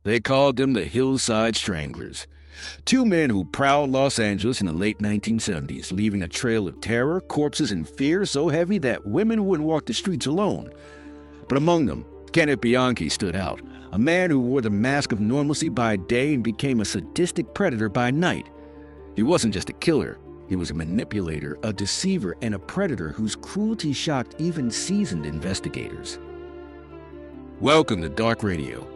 They called them the Hillside Stranglers. Two men who prowled Los Angeles in the late 1970s, leaving a trail of terror, corpses, and fear so heavy that women wouldn't walk the streets alone. But among them, Kenneth Bianchi stood out, a man who wore the mask of normalcy by day and became a sadistic predator by night. He wasn't just a killer. He was a manipulator, a deceiver, and a predator whose cruelty shocked even seasoned investigators. Welcome to Dark Radio.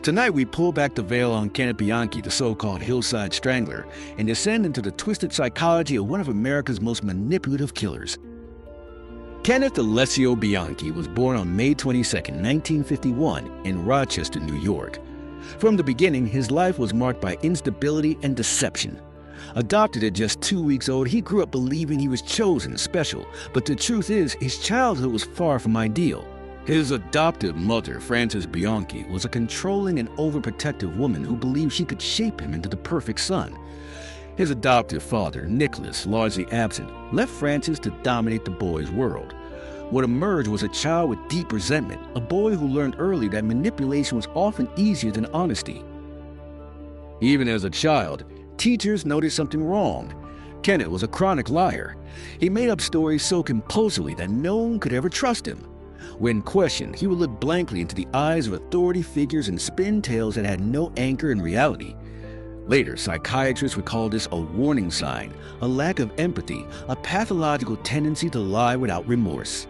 Tonight we pull back the veil on Kenneth Bianchi, the so-called Hillside Strangler, and descend into the twisted psychology of one of America's most manipulative killers. Kenneth Alessio Bianchi was born on May 22, 1951, in Rochester, New York. From the beginning, his life was marked by instability and deception. Adopted at just 2 weeks old, he grew up believing he was chosen, special, but the truth is, his childhood was far from ideal. His adoptive mother, Frances Bianchi, was a controlling and overprotective woman who believed she could shape him into the perfect son. His adoptive father, Nicholas, largely absent, left Frances to dominate the boy's world. What emerged was a child with deep resentment, a boy who learned early that manipulation was often easier than honesty. Even as a child, teachers noticed something wrong. Kenneth was a chronic liar. He made up stories so compulsively that no one could ever trust him. When questioned, he would look blankly into the eyes of authority figures and spin tales that had no anchor in reality. Later, psychiatrists would call this a warning sign, a lack of empathy, a pathological tendency to lie without remorse.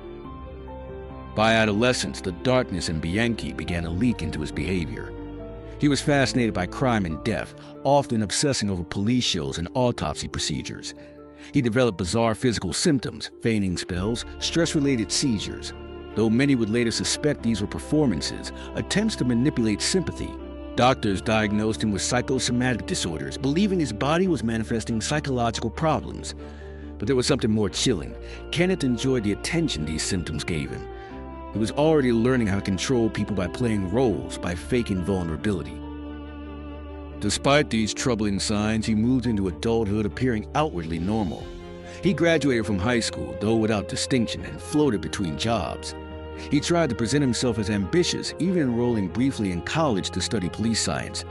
By adolescence, the darkness in Bianchi began to leak into his behavior. He was fascinated by crime and death, often obsessing over police shows and autopsy procedures. He developed bizarre physical symptoms, fainting spells, stress-related seizures. Though many would later suspect these were performances, attempts to manipulate sympathy. Doctors diagnosed him with psychosomatic disorders, believing his body was manifesting psychological problems. But there was something more chilling. Kenneth enjoyed the attention these symptoms gave him. He was already learning how to control people by playing roles, by faking vulnerability. Despite these troubling signs, he moved into adulthood appearing outwardly normal. He graduated from high school, though without distinction, and floated between jobs. He tried to present himself as ambitious, even enrolling briefly in college to study police science.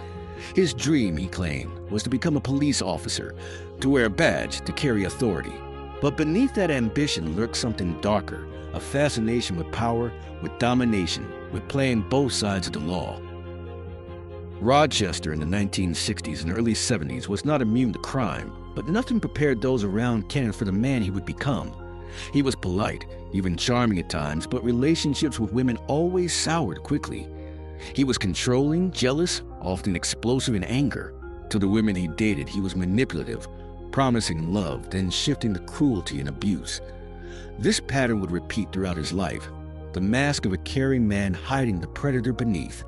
His dream, he claimed, was to become a police officer, to wear a badge, to carry authority. But beneath that ambition lurked something darker, a fascination with power, with domination, with playing both sides of the law. Rochester in the 1960s and early 70s was not immune to crime, but nothing prepared those around Kenneth for the man he would become. He was polite, even charming at times, but relationships with women always soured quickly. He was controlling, jealous, often explosive in anger. To the women he dated, he was manipulative, promising love, then shifting to cruelty and abuse. This pattern would repeat throughout his life, the mask of a caring man hiding the predator beneath.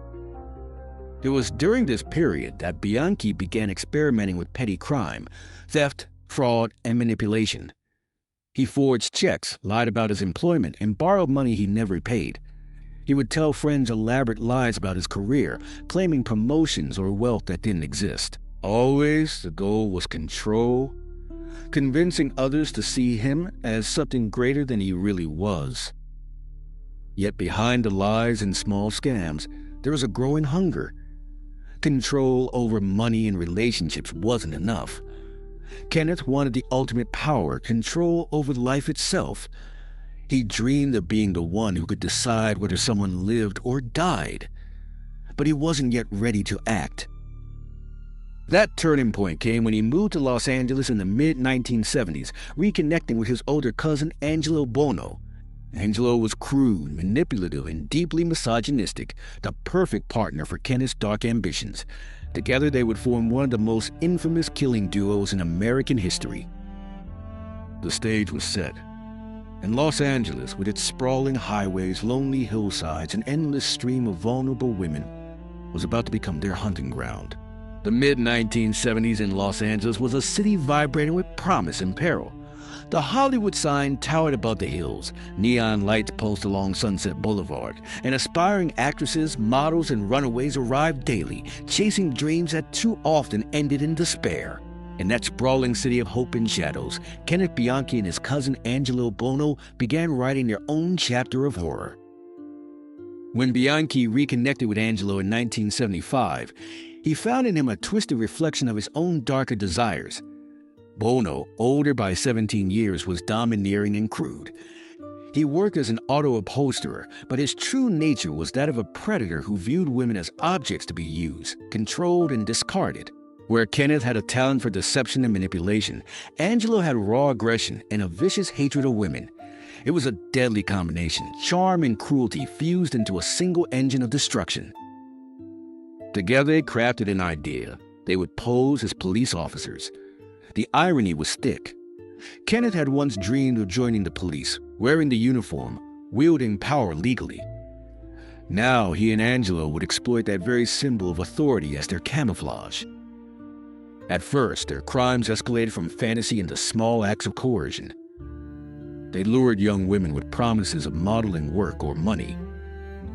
It was during this period that Bianchi began experimenting with petty crime, theft, fraud, and manipulation. He forged checks, lied about his employment, and borrowed money he never repaid. He would tell friends elaborate lies about his career, claiming promotions or wealth that didn't exist. Always, the goal was control, convincing others to see him as something greater than he really was. Yet behind the lies and small scams, there was a growing hunger. Control over money and relationships wasn't enough. Kenneth wanted the ultimate power, control over life itself. He dreamed of being the one who could decide whether someone lived or died. But he wasn't yet ready to act. That turning point came when he moved to Los Angeles in the mid-1970s, reconnecting with his older cousin Angelo Bono. Angelo was crude, manipulative, and deeply misogynistic, the perfect partner for Kenneth's dark ambitions. Together, they would form one of the most infamous killing duos in American history. The stage was set, and Los Angeles, with its sprawling highways, lonely hillsides, and endless stream of vulnerable women, was about to become their hunting ground. The mid-1970s in Los Angeles was a city vibrating with promise and peril. The Hollywood sign towered above the hills, neon lights pulsed along Sunset Boulevard, and aspiring actresses, models, and runaways arrived daily, chasing dreams that too often ended in despair. In that sprawling city of hope and shadows, Kenneth Bianchi and his cousin Angelo Bono began writing their own chapter of horror. When Bianchi reconnected with Angelo in 1975, he found in him a twisted reflection of his own darker desires. Bono, older by 17 years, was domineering and crude. He worked as an auto upholsterer, but his true nature was that of a predator who viewed women as objects to be used, controlled, and discarded. Where Kenneth had a talent for deception and manipulation, Angelo had raw aggression and a vicious hatred of women. It was a deadly combination, charm and cruelty fused into a single engine of destruction. Together they crafted an idea. They would pose as police officers. The irony was thick. Kenneth had once dreamed of joining the police, wearing the uniform, wielding power legally. Now he and Angelo would exploit that very symbol of authority as their camouflage. At first, their crimes escalated from fantasy into small acts of coercion. They lured young women with promises of modeling work or money.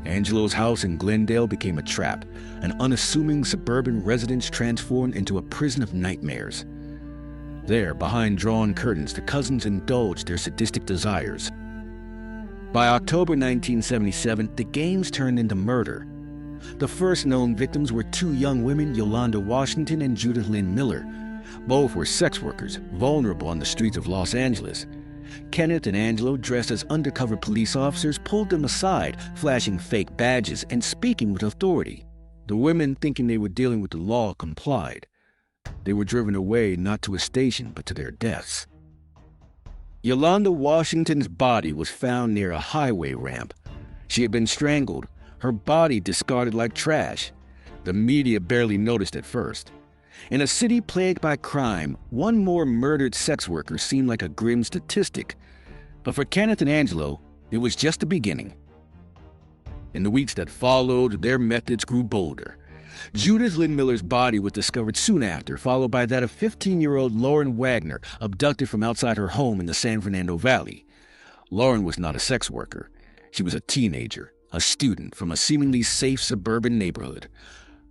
Angelo's house in Glendale became a trap, an unassuming suburban residence transformed into a prison of nightmares. There, behind drawn curtains, the cousins indulged their sadistic desires. By October 1977, the games turned into murder. The first known victims were two young women, Yolanda Washington and Judith Lynn Miller. Both were sex workers, vulnerable on the streets of Los Angeles. Kenneth and Angelo, dressed as undercover police officers, pulled them aside, flashing fake badges and speaking with authority. The women, thinking they were dealing with the law, complied. They were driven away not to a station, but to their deaths. Yolanda Washington's body was found near a highway ramp. She had been strangled, her body discarded like trash. The media barely noticed at first. In a city plagued by crime, one more murdered sex worker seemed like a grim statistic. But for Kenneth and Angelo, it was just the beginning. In the weeks that followed, their methods grew bolder. Judith Lynn Miller's body was discovered soon after, followed by that of 15-year-old Lauren Wagner, abducted from outside her home in the San Fernando Valley. Lauren was not a sex worker. She was a teenager, a student from a seemingly safe suburban neighborhood.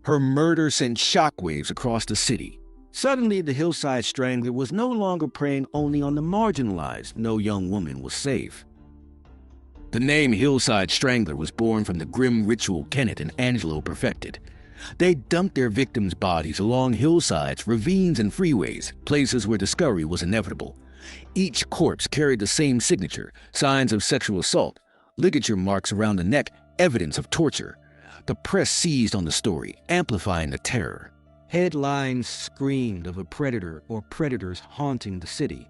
Her murder sent shockwaves across the city. Suddenly, the Hillside Strangler was no longer preying only on the marginalized. No young woman was safe. The name Hillside Strangler was born from the grim ritual Kenneth and Angelo perfected. They dumped their victims' bodies along hillsides, ravines, and freeways, places where discovery was inevitable. Each corpse carried the same signature, signs of sexual assault, ligature marks around the neck, evidence of torture. The press seized on the story, amplifying the terror. Headlines screamed of a predator or predators haunting the city.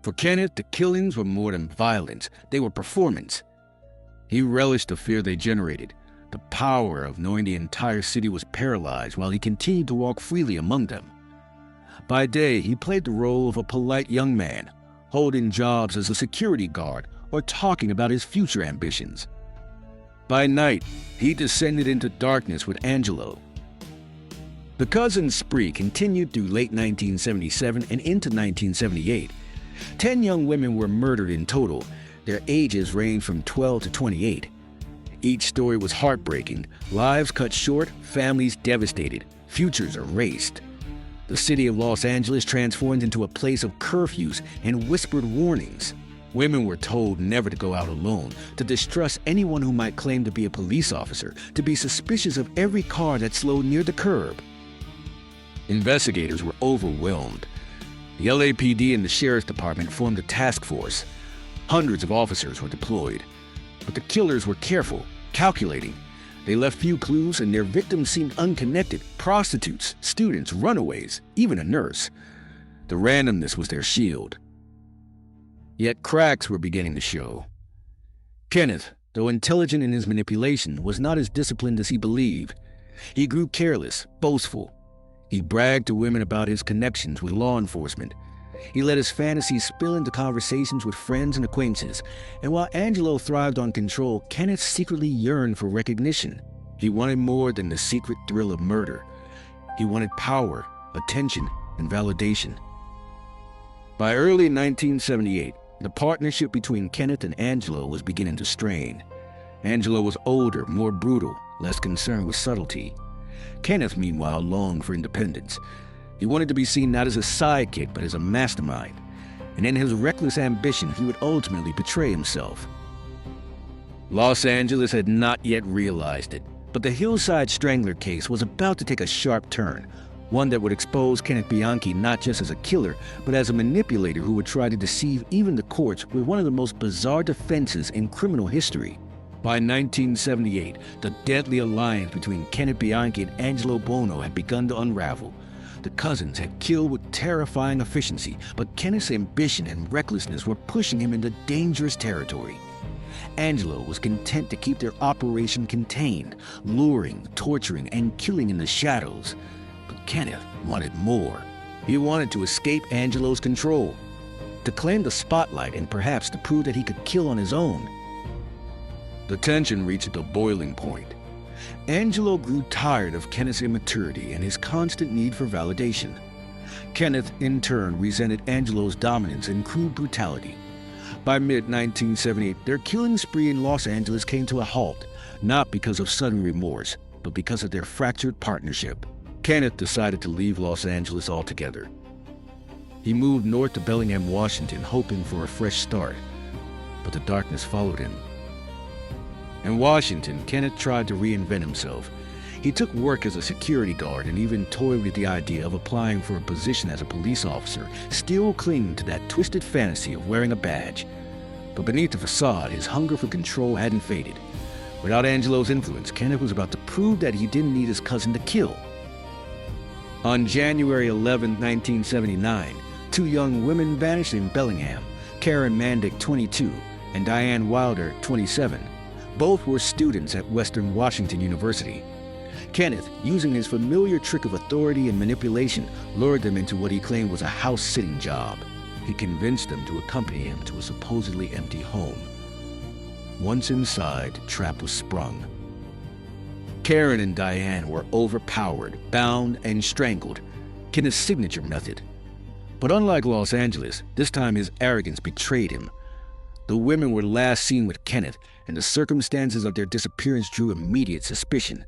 For Kenneth, the killings were more than violence. They were performance. He relished the fear they generated, the power of knowing the entire city was paralyzed while he continued to walk freely among them. By day, he played the role of a polite young man, holding jobs as a security guard or talking about his future ambitions. By night, he descended into darkness with Angelo. The cousin spree continued through late 1977 and into 1978. 10 young women were murdered in total. Their ages ranged from 12 to 28. Each story was heartbreaking, lives cut short, families devastated, futures erased. The city of Los Angeles transformed into a place of curfews and whispered warnings. Women were told never to go out alone, to distrust anyone who might claim to be a police officer, to be suspicious of every car that slowed near the curb. Investigators were overwhelmed. The LAPD and the Sheriff's Department formed a task force. Hundreds of officers were deployed. But the killers were careful, calculating. They left few clues and their victims seemed unconnected. Prostitutes, students, runaways, even a nurse. The randomness was their shield. Yet cracks were beginning to show. Kenneth, though intelligent in his manipulation, was not as disciplined as he believed. He grew careless, boastful. He bragged to women about his connections with law enforcement. He let his fantasies spill into conversations with friends and acquaintances. And while Angelo thrived on control, Kenneth secretly yearned for recognition. He wanted more than the secret thrill of murder. He wanted power, attention, and validation. By early 1978, the partnership between Kenneth and Angelo was beginning to strain. Angelo was older, more brutal, less concerned with subtlety. Kenneth, meanwhile, longed for independence. He wanted to be seen not as a sidekick, but as a mastermind. And in his reckless ambition, he would ultimately betray himself. Los Angeles had not yet realized it, but the Hillside Strangler case was about to take a sharp turn, one that would expose Kenneth Bianchi not just as a killer, but as a manipulator who would try to deceive even the courts with one of the most bizarre defenses in criminal history. By 1978, the deadly alliance between Kenneth Bianchi and Angelo Buono had begun to unravel. The cousins had killed with terrifying efficiency, but Kenneth's ambition and recklessness were pushing him into dangerous territory. Angelo was content to keep their operation contained, luring, torturing, and killing in the shadows. But Kenneth wanted more. He wanted to escape Angelo's control, to claim the spotlight and perhaps to prove that he could kill on his own. The tension reached a boiling point. Angelo grew tired of Kenneth's immaturity and his constant need for validation. Kenneth, in turn, resented Angelo's dominance and crude brutality. By mid-1978, their killing spree in Los Angeles came to a halt, not because of sudden remorse, but because of their fractured partnership. Kenneth decided to leave Los Angeles altogether. He moved north to Bellingham, Washington, hoping for a fresh start, but the darkness followed him. In Washington, Kenneth tried to reinvent himself. He took work as a security guard and even toyed with the idea of applying for a position as a police officer, still clinging to that twisted fantasy of wearing a badge. But beneath the facade, his hunger for control hadn't faded. Without Angelo's influence, Kenneth was about to prove that he didn't need his cousin to kill. On January 11, 1979, two young women vanished in Bellingham, Karen Mandick, 22, and Diane Wilder, 27. Both were students at Western Washington University. Kenneth, using his familiar trick of authority and manipulation, lured them into what he claimed was a house-sitting job. He convinced them to accompany him to a supposedly empty home. Once inside, the trap was sprung. Karen and Diane were overpowered, bound, and strangled, Kenneth's signature method. But unlike Los Angeles, this time his arrogance betrayed him. The women were last seen with Kenneth, and the circumstances of their disappearance drew immediate suspicion.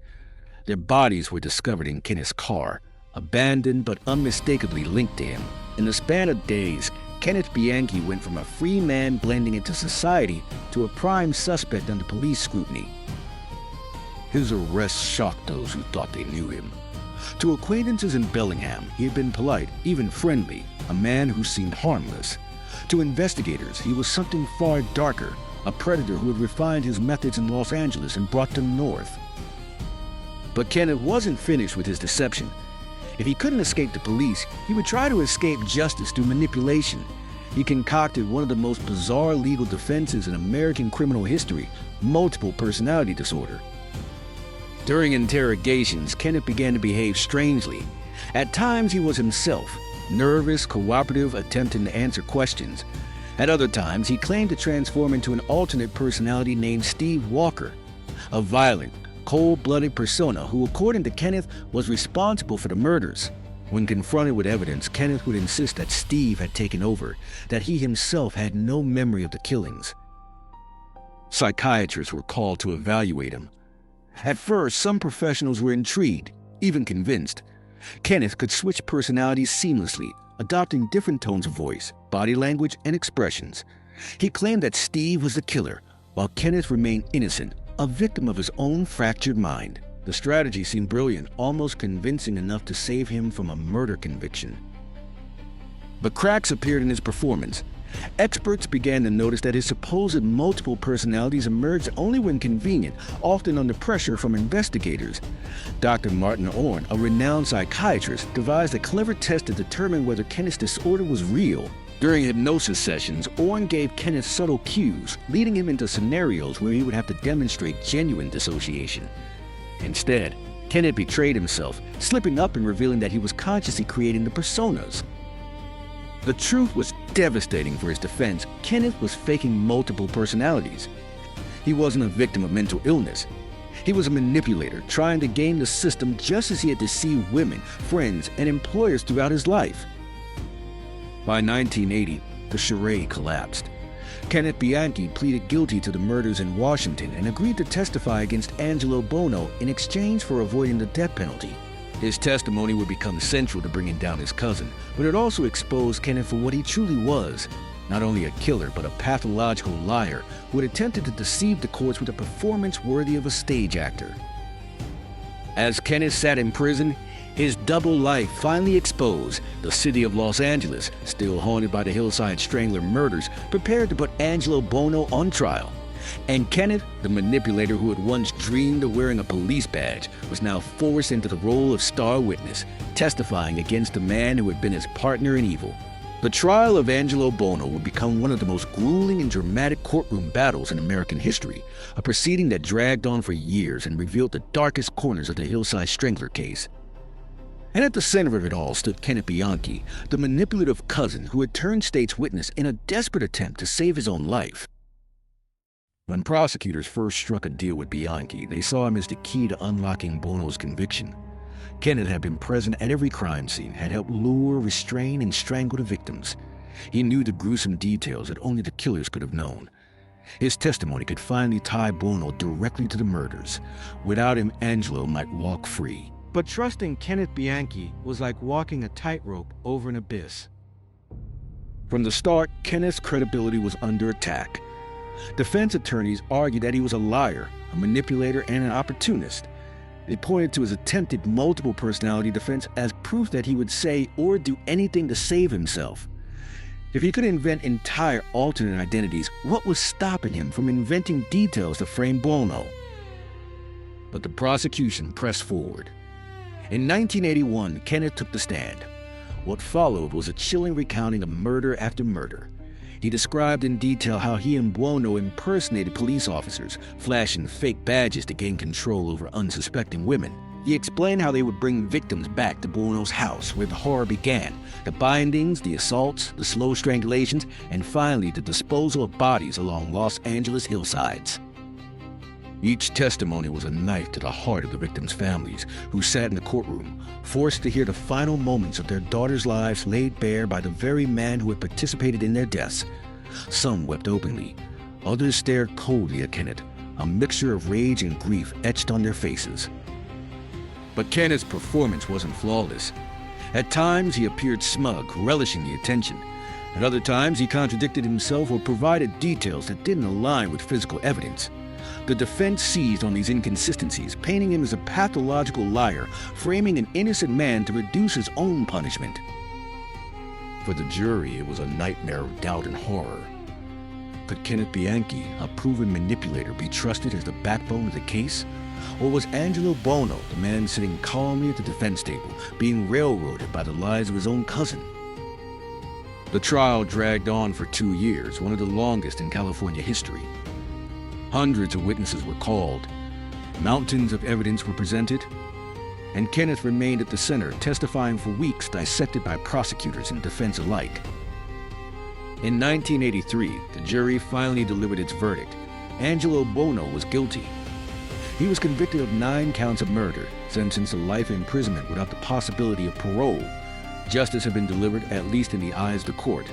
Their bodies were discovered in Kenneth's car, abandoned but unmistakably linked to him. In the span of days, Kenneth Bianchi went from a free man blending into society to a prime suspect under police scrutiny. His arrest shocked those who thought they knew him. To acquaintances in Bellingham, he had been polite, even friendly, a man who seemed harmless. To investigators, he was something far darker, a predator who had refined his methods in Los Angeles and brought them north. But Kenneth wasn't finished with his deception. If he couldn't escape the police, he would try to escape justice through manipulation. He concocted one of the most bizarre legal defenses in American criminal history, multiple personality disorder. During interrogations, Kenneth began to behave strangely. At times, he was himself, nervous, cooperative, attempting to answer questions. At other times, he claimed to transform into an alternate personality named Steve Walker, a violent, cold-blooded persona who, according to Kenneth, was responsible for the murders. When confronted with evidence, Kenneth would insist that Steve had taken over, that he himself had no memory of the killings. Psychiatrists were called to evaluate him. At first, some professionals were intrigued, even convinced. Kenneth could switch personalities seamlessly, adopting different tones of voice, body language, and expressions. He claimed that Steve was the killer, while Kenneth remained innocent, a victim of his own fractured mind. The strategy seemed brilliant, almost convincing enough to save him from a murder conviction. But cracks appeared in his performance. Experts began to notice that his supposed multiple personalities emerged only when convenient, often under pressure from investigators. Dr. Martin Orne, a renowned psychiatrist, devised a clever test to determine whether Kenneth's disorder was real. During hypnosis sessions, Orne gave Kenneth subtle cues, leading him into scenarios where he would have to demonstrate genuine dissociation. Instead, Kenneth betrayed himself, slipping up and revealing that he was consciously creating the personas. The truth was devastating for his defense. Kenneth was faking multiple personalities. He wasn't a victim of mental illness. He was a manipulator trying to game the system just as he had deceived women, friends, and employers throughout his life. By 1980, the charade collapsed. Kenneth Bianchi pleaded guilty to the murders in Washington and agreed to testify against Angelo Buono in exchange for avoiding the death penalty. His testimony would become central to bringing down his cousin, but it also exposed Kenneth for what he truly was, Not only a killer, but a pathological liar who had attempted to deceive the courts with a performance worthy of a stage actor. As Kenneth sat in prison, his double life finally exposed, the city of Los Angeles, still haunted by the Hillside Strangler murders, prepared to put Angelo Buono on trial. And Kenneth, the manipulator who had once dreamed of wearing a police badge, was now forced into the role of star witness, testifying against the man who had been his partner in evil. The trial of Angelo Buono would become one of the most grueling and dramatic courtroom battles in American history, a proceeding that dragged on for years and revealed the darkest corners of the Hillside Strangler case. And at the center of it all stood Kenneth Bianchi, the manipulative cousin who had turned state's witness in a desperate attempt to save his own life. When prosecutors first struck a deal with Bianchi, they saw him as the key to unlocking Buono's conviction. Kenneth had been present at every crime scene, had helped lure, restrain, and strangle the victims. He knew the gruesome details that only the killers could have known. His testimony could finally tie Buono directly to the murders. Without him, Angelo might walk free. But trusting Kenneth Bianchi was like walking a tightrope over an abyss. From the start, Kenneth's credibility was under attack. Defense attorneys argued that he was a liar, a manipulator, and an opportunist. They pointed to his attempted multiple personality defense as proof that he would say or do anything to save himself. If he could invent entire alternate identities, what was stopping him from inventing details to frame Buono? But the prosecution pressed forward. In 1981, Kenneth took the stand. What followed was a chilling recounting of murder after murder. He described in detail how he and Buono impersonated police officers, flashing fake badges to gain control over unsuspecting women. He explained how they would bring victims back to Buono's house where the horror began, the bindings, the assaults, the slow strangulations, and finally the disposal of bodies along Los Angeles hillsides. Each testimony was a knife to the heart of the victims' families, who sat in the courtroom, forced to hear the final moments of their daughters' lives laid bare by the very man who had participated in their deaths. Some wept openly. Others stared coldly at Kenneth, a mixture of rage and grief etched on their faces. But Kenneth's performance wasn't flawless. At times, he appeared smug, relishing the attention. At other times, he contradicted himself or provided details that didn't align with physical evidence. The defense seized on these inconsistencies, painting him as a pathological liar, framing an innocent man to reduce his own punishment. For the jury, it was a nightmare of doubt and horror. Could Kenneth Bianchi, a proven manipulator, be trusted as the backbone of the case? Or was Angelo Buono, the man sitting calmly at the defense table, being railroaded by the lies of his own cousin? The trial dragged on for 2 years, one of the longest in California history. Hundreds of witnesses were called. Mountains of evidence were presented. And Kenneth remained at the center, testifying for weeks, dissected by prosecutors and defense alike. In 1983, the jury finally delivered its verdict. Angelo Buono was guilty. He was convicted of 9 counts of murder, sentenced to life imprisonment without the possibility of parole. Justice had been delivered, at least in the eyes of the court.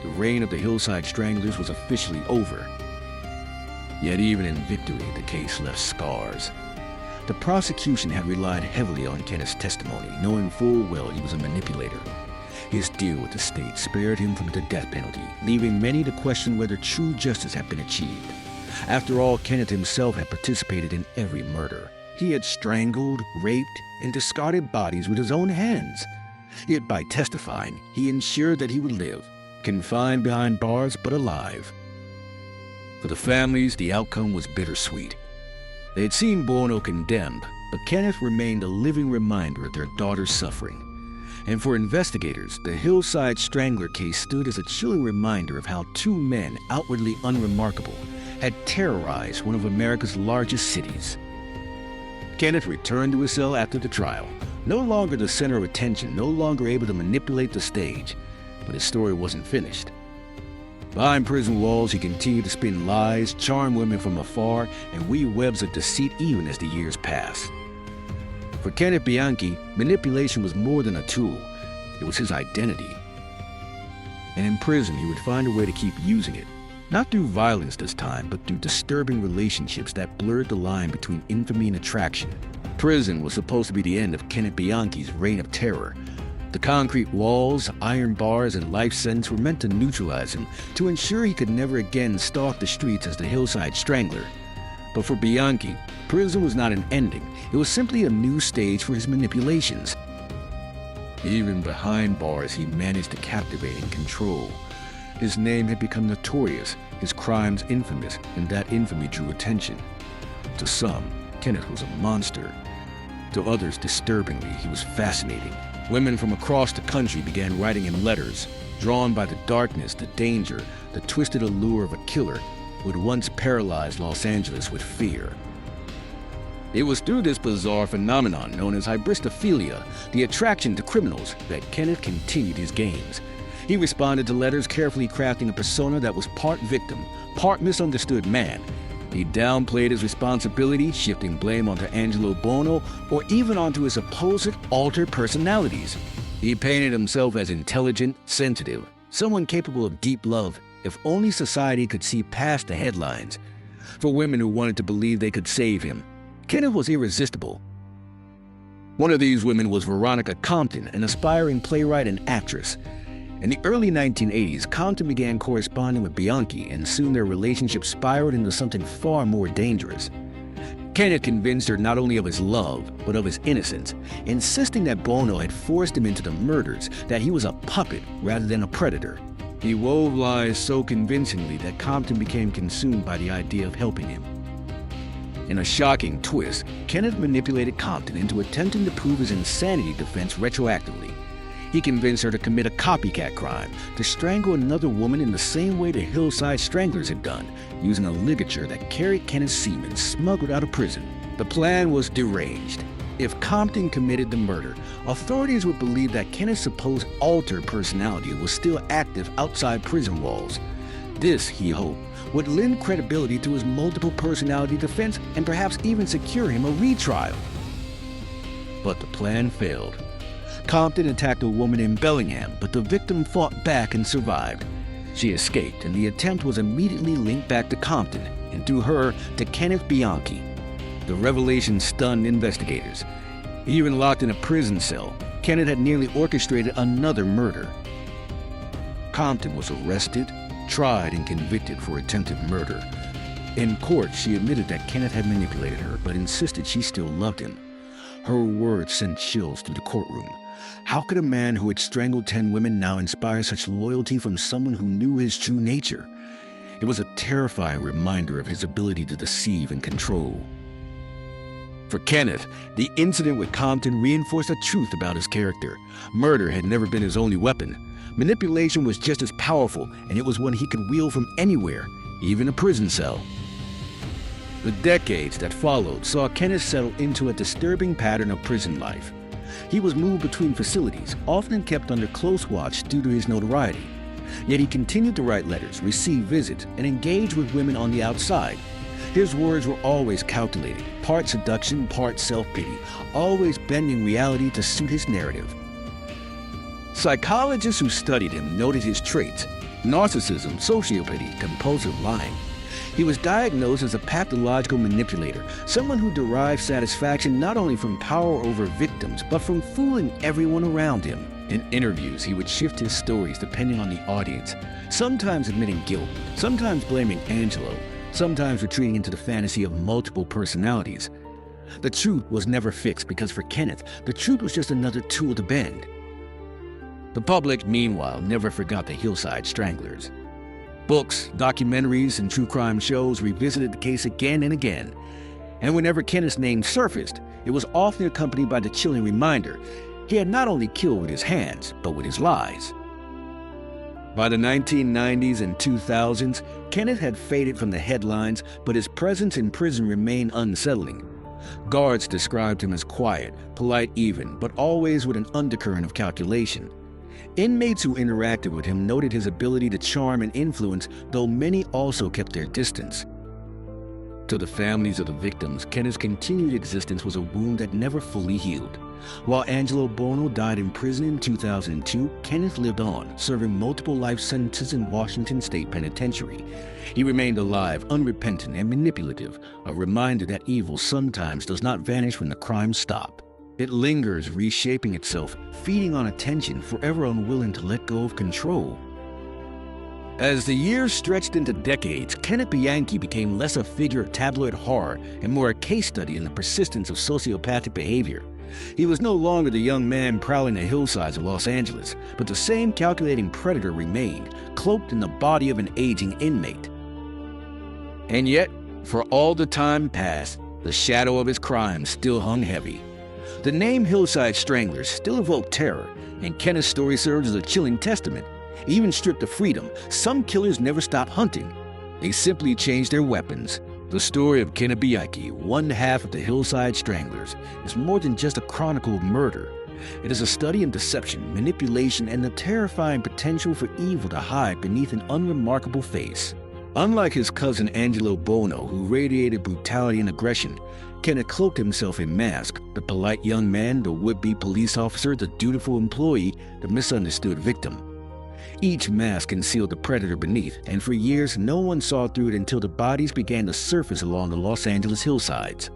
The reign of the Hillside Stranglers was officially over. Yet even in victory, the case left scars. The prosecution had relied heavily on Kenneth's testimony, knowing full well he was a manipulator. His deal with the state spared him from the death penalty, leaving many to question whether true justice had been achieved. After all, Kenneth himself had participated in every murder. He had strangled, raped, and discarded bodies with his own hands. Yet by testifying, he ensured that he would live, confined behind bars but alive. For the families, the outcome was bittersweet. They had seen Buono condemned, but Kenneth remained a living reminder of their daughter's suffering. And for investigators, the Hillside Strangler case stood as a chilling reminder of how 2 men, outwardly unremarkable, had terrorized one of America's largest cities. Kenneth returned to his cell after the trial, no longer the center of attention, no longer able to manipulate the stage. But his story wasn't finished. Behind prison walls, he continued to spin lies, charm women from afar, and weave webs of deceit even as the years passed. For Kenneth Bianchi, manipulation was more than a tool. It was his identity. And in prison, he would find a way to keep using it. Not through violence this time, but through disturbing relationships that blurred the line between infamy and attraction. Prison was supposed to be the end of Kenneth Bianchi's reign of terror, The concrete walls, iron bars, and life sentence were meant to neutralize him, to ensure he could never again stalk the streets as the Hillside Strangler. But for Bianchi, prison was not an ending. It was simply a new stage for his manipulations. Even behind bars, he managed to captivate and control. His name had become notorious, his crimes infamous, and that infamy drew attention. To some, Kenneth was a monster. To others, disturbingly, he was fascinating. Women from across the country began writing him letters, drawn by the darkness, the danger, the twisted allure of a killer who had once paralyzed Los Angeles with fear. It was through this bizarre phenomenon known as hybristophilia, the attraction to criminals, that Kenneth continued his games. He responded to letters, carefully crafting a persona that was part victim, part misunderstood man. He downplayed his responsibility, shifting blame onto Angelo Buono or even onto his supposed altered personalities. He painted himself as intelligent, sensitive, someone capable of deep love if only society could see past the headlines. For women who wanted to believe they could save him, Kenneth was irresistible. One of these women was Veronica Compton, an aspiring playwright and actress. In the early 1980s, Compton began corresponding with Bianchi, and soon their relationship spiraled into something far more dangerous. Kenneth convinced her not only of his love, but of his innocence, insisting that Buono had forced him into the murders, that he was a puppet rather than a predator. He wove lies so convincingly that Compton became consumed by the idea of helping him. In a shocking twist, Kenneth manipulated Compton into attempting to prove his insanity defense retroactively. He convinced her to commit a copycat crime, to strangle another woman in the same way the Hillside Stranglers had done, using a ligature that carried Kenneth's semen smuggled out of prison. The plan was deranged. If Compton committed the murder, authorities would believe that Kenneth's supposed altered personality was still active outside prison walls. This, he hoped, would lend credibility to his multiple personality defense and perhaps even secure him a retrial. But the plan failed. Compton attacked a woman in Bellingham, but the victim fought back and survived. She escaped, and the attempt was immediately linked back to Compton, and through her to Kenneth Bianchi. The revelation stunned investigators. Even locked in a prison cell, Kenneth had nearly orchestrated another murder. Compton was arrested, tried, and convicted for attempted murder. In court, she admitted that Kenneth had manipulated her, but insisted she still loved him. Her words sent chills through the courtroom. How could a man who had strangled 10 women now inspire such loyalty from someone who knew his true nature? It was a terrifying reminder of his ability to deceive and control. For Kenneth, the incident with Compton reinforced a truth about his character. Murder had never been his only weapon. Manipulation was just as powerful, and it was one he could wield from anywhere, even a prison cell. The decades that followed saw Kenneth settle into a disturbing pattern of prison life. He was moved between facilities, often kept under close watch due to his notoriety. Yet he continued to write letters, receive visits, and engage with women on the outside. His words were always calculated, part seduction, part self-pity, always bending reality to suit his narrative. Psychologists who studied him noted his traits: narcissism, sociopathy, compulsive lying. He was diagnosed as a pathological manipulator, someone who derived satisfaction not only from power over victims, but from fooling everyone around him. In interviews, he would shift his stories depending on the audience, sometimes admitting guilt, sometimes blaming Angelo, sometimes retreating into the fantasy of multiple personalities. The truth was never fixed because for Kenneth, the truth was just another tool to bend. The public, meanwhile, never forgot the Hillside Stranglers. Books, documentaries, and true crime shows revisited the case again and again. And whenever Kenneth's name surfaced, it was often accompanied by the chilling reminder he had not only killed with his hands, but with his lies. By the 1990s and 2000s, Kenneth had faded from the headlines, but his presence in prison remained unsettling. Guards described him as quiet, polite even, but always with an undercurrent of calculation. Inmates who interacted with him noted his ability to charm and influence, though many also kept their distance. To the families of the victims, Kenneth's continued existence was a wound that never fully healed. While Angelo Buono died in prison in 2002, Kenneth lived on, serving multiple life sentences in Washington State Penitentiary. He remained alive, unrepentant, and manipulative, a reminder that evil sometimes does not vanish when the crimes stop. It lingers, reshaping itself, feeding on attention, forever unwilling to let go of control. As the years stretched into decades, Kenneth Bianchi became less a figure of tabloid horror and more a case study in the persistence of sociopathic behavior. He was no longer the young man prowling the hillsides of Los Angeles, but the same calculating predator remained, cloaked in the body of an aging inmate. And yet, for all the time past, the shadow of his crimes still hung heavy. The name Hillside Stranglers still evoked terror, and Kenneth's story serves as a chilling testament. Even stripped of freedom, some killers never stopped hunting. They simply changed their weapons. The story of Kenneth Bianchi, one half of the Hillside Stranglers, is more than just a chronicle of murder. It is a study in deception, manipulation, and the terrifying potential for evil to hide beneath an unremarkable face. Unlike his cousin Angelo Bono, who radiated brutality and aggression, Kenneth cloaked himself in mask, the polite young man, the would-be police officer, the dutiful employee, the misunderstood victim. Each mask concealed the predator beneath, and for years no one saw through it until the bodies began to surface along the Los Angeles hillsides.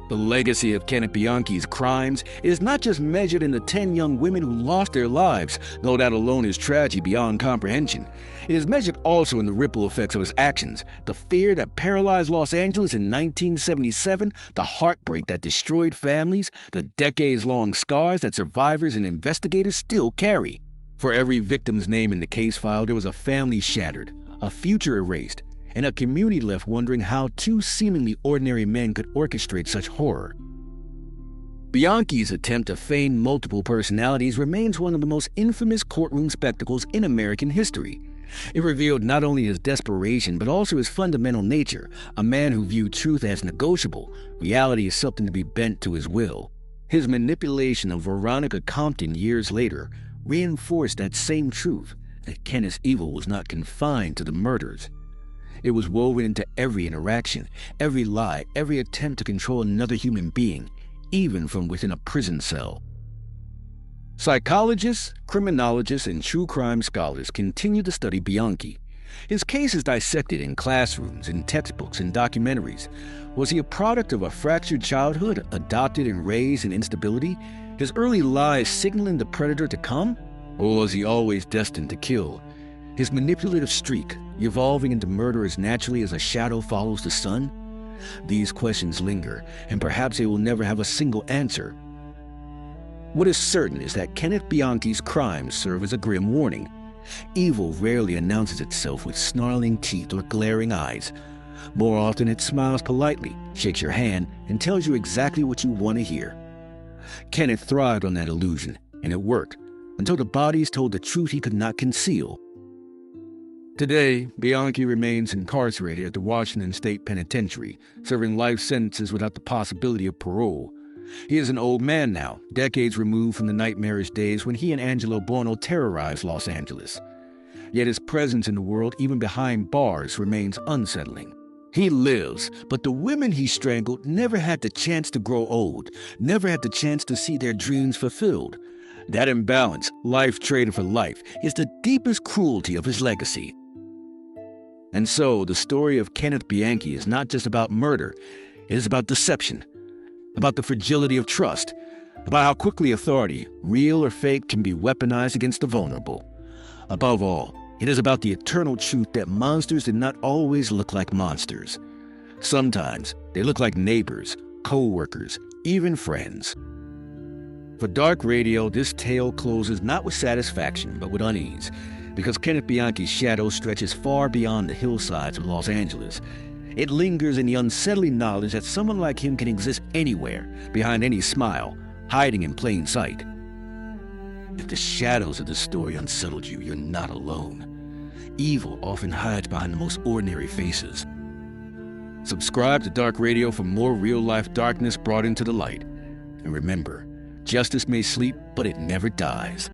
The legacy of Kenneth Bianchi's crimes is not just measured in the 10 young women who lost their lives, though that alone is tragedy beyond comprehension. It is measured also in the ripple effects of his actions, the fear that paralyzed Los Angeles in 1977, the heartbreak that destroyed families, the decades-long scars that survivors and investigators still carry. For every victim's name in the case file, there was a family shattered, a future erased, and a community left wondering how two seemingly ordinary men could orchestrate such horror. Bianchi's attempt to feign multiple personalities remains one of the most infamous courtroom spectacles in American history. It revealed not only his desperation, but also his fundamental nature, a man who viewed truth as negotiable, reality as something to be bent to his will. His manipulation of Veronica Compton years later reinforced that same truth, that Kenneth's evil was not confined to the murders. It was woven into every interaction, every lie, every attempt to control another human being, even from within a prison cell. Psychologists, criminologists, and true crime scholars continue to study Bianchi. His case is dissected in classrooms, in textbooks, and documentaries. Was he a product of a fractured childhood, adopted and raised in instability? His early lies signaling the predator to come? Or was he always destined to kill? His manipulative streak, evolving into murder as naturally as a shadow follows the sun? These questions linger, and perhaps they will never have a single answer. What is certain is that Kenneth Bianchi's crimes serve as a grim warning. Evil rarely announces itself with snarling teeth or glaring eyes. More often it smiles politely, shakes your hand, and tells you exactly what you want to hear. Kenneth thrived on that illusion, and it worked, until the bodies told the truth he could not conceal. Today, Bianchi remains incarcerated at the Washington State Penitentiary, serving life sentences without the possibility of parole. He is an old man now, decades removed from the nightmarish days when he and Angelo Bono terrorized Los Angeles. Yet his presence in the world, even behind bars, remains unsettling. He lives, but the women he strangled never had the chance to grow old, never had the chance to see their dreams fulfilled. That imbalance, life traded for life, is the deepest cruelty of his legacy. And so, the story of Kenneth Bianchi is not just about murder, it is about deception, about the fragility of trust, about how quickly authority, real or fake, can be weaponized against the vulnerable. Above all, it is about the eternal truth that monsters did not always look like monsters. Sometimes they look like neighbors, co-workers, even friends. For Dark Radio, this tale closes not with satisfaction, but with unease, because Kenneth Bianchi's shadow stretches far beyond the hillsides of Los Angeles. It lingers in the unsettling knowledge that someone like him can exist anywhere, behind any smile, hiding in plain sight. If the shadows of this story unsettled you, you're not alone. Evil often hides behind the most ordinary faces. Subscribe to Dark Radio for more real-life darkness brought into the light. And remember, justice may sleep, but it never dies.